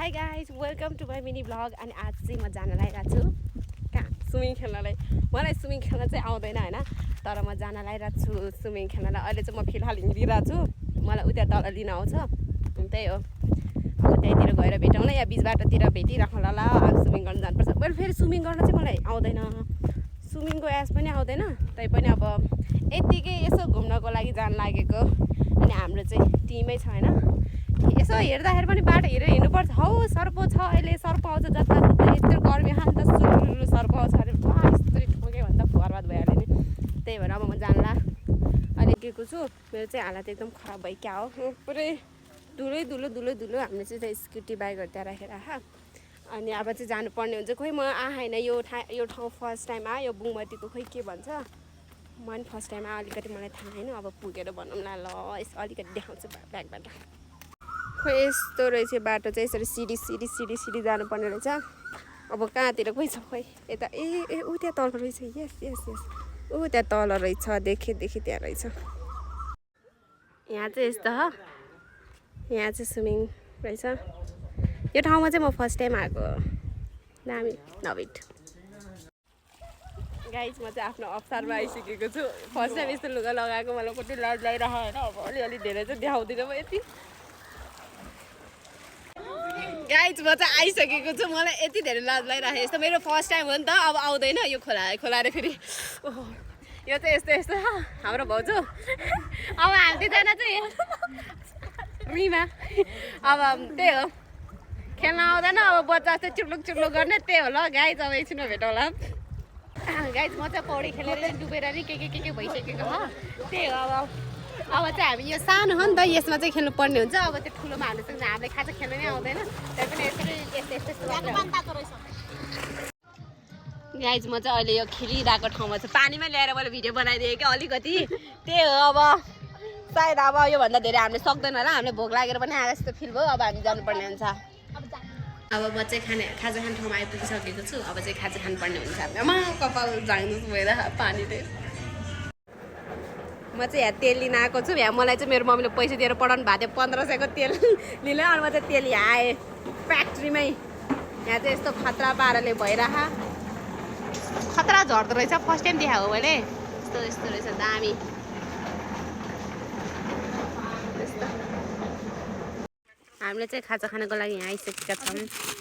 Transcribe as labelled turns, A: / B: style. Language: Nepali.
A: High guys welcome to my mini vlog. अनि आज चाहिँ म जान लागिरहेको छु कहाँ स्विमिङ खेल्नलाई। मलाई स्विमिङ खेल्न चाहिँ आउँदैन होइन, तर म जान लागिरहेको छु स्विमिङ खेल्नलाई। अहिले चाहिँ म फिलहाल हिँडिरहेको छु, मलाई उता तल लिन आउँछ। त्यही हो, त्यहीँतिर गएर भेटौँ न या बिच बाटोतिर भेटिराखौँ ल। अब स्विमिङ गर्न जानुपर्छ। मैले फेरि स्विमिङ गर्न चाहिँ मलाई आउँदैन, स्विमिङको एज पनि आउँदैन। तै पनि अब यत्तिकै यसो घुम्नको लागि जान लागेको। अनि हाम्रो चाहिँ टिमै छ होइन, यसो हेर्दाखेरि पनि बाटो हेरेर हिँड्नुपर्छ। हौ सर्प छ, अहिले सर्प आउँछ जताततै, यस्तो गर्मी खान्छ सुरु सर्प आउँछ अरे यस्तो ठोक्यो भने त बर्बाद भइहाल्यो नि। त्यही भएर अब म जानला अहिले गएको छु। मेरो चाहिँ हालत एकदम खराब भयो क्या हो, पुरै धुलो। हामीले चाहिँ स्कुटी बाइकहरू त्यहाँ राखेर अनि अब चाहिँ जानुपर्ने हुन्छ। खोइ म आएन यो ठाउँ फर्स्ट टाइम आयो बुङमतीको, खोइ के भन्छ म पनि फर्स्ट टाइम आयो, अलिकति मलाई थाहा छैन। अब पुगेर भनौँ न ल, यसो अलिकति देखाउँछु ब्यागबाट। खोइ यस्तो रहेछ बाटो चाहिँ, यसरी सिडी जानुपर्ने रहेछ। अब कहाँतिर खोइ छ, खोइ यता ए ऊ त्यहाँ तल रहेछ। यस ऊ त्यहाँ तल रहेछ, देखेँ त्यहाँ रहेछ। यहाँ चाहिँ यस्तो हो, यहाँ चाहिँ स्विमिङ रहेछ। यो ठाउँमा चाहिँ म फर्स्ट टाइम आएको, दामी नबिट गाइज। म चाहिँ आफ्नो अवसरमा आइसकेको छु। फर्स्ट टाइम यस्तो लुगा लगाएको, मलाई कति लाज लागिरहेको होइन। अब अलिअलि धेरै चाहिँ देखाउँदिनँ म यति। गाइज म चाहिँ आइसकेको छु, मलाई यति धेरै लाज लागिरहेको। यस्तो मेरो फर्स्ट टाइम हो नि त, अब आउँदैन यो खोलाएर फेरि। ओहो यो चाहिँ यस्तो हाम्रो भाउजू। अब हामी दुईजना चाहिँ रुईमा अब त्यही हो, खेल्न आउँदैन। अब बच्चा जस्तै चुप्लुक गर्ने, त्यही हो ल गाइज। अब एकछिनमा भेटौँला गाइज। म चाहिँ पौडी खेलेर चाहिँ डुबेर नि के भइसकेको हो, त्यही हो। अब चाहिँ हामी यो सानो हो नि त, यसमा चाहिँ खेल्नु पर्ने हुन्छ। अब त्यो ठुलोमा हाल्नुसँग हामीले खाजा खेल्नु नै आउँदैन। त्यही पनि यस्तो गाइज। म चाहिँ अहिले यो खेलिरहेको ठाउँमा चाहिँ पानीमै ल्याएर मैले भिडियो बनाइदिएँ क्या अलिकति, त्यही हो। अब सायद अब योभन्दा धेरै हामीले सक्दैन होला, हामीले भोक लागेर पनि आएको जस्तो फिल भयो। अब हामी जानुपर्ने हुन्छ। अब म चाहिँ खाजा खाने ठाउँमा आइपुगिसकेको छु। अब चाहिँ खाजा खानुपर्ने हुन्छ। आमा कपाल झाङ्नु भएर पानीले। म चाहिँ यहाँ तेल लिन आएको छु। यहाँ मलाई चाहिँ मेरो मम्मीले पैसा दिएर पढाउनु भएको थियो 1500को तेल लिन। अनि म चाहिँ तेल यहाँ आएँ फ्याक्ट्रीमै। यहाँ चाहिँ यस्तो खतरा पाराले भइरह, खतरा झर्दो रहेछ। फर्स्ट टाइम देखाएको मैले, यस्तो रहेछ दामी। हामीले चाहिँ खाजा खानको लागि यहाँ आइसकेका छौँ।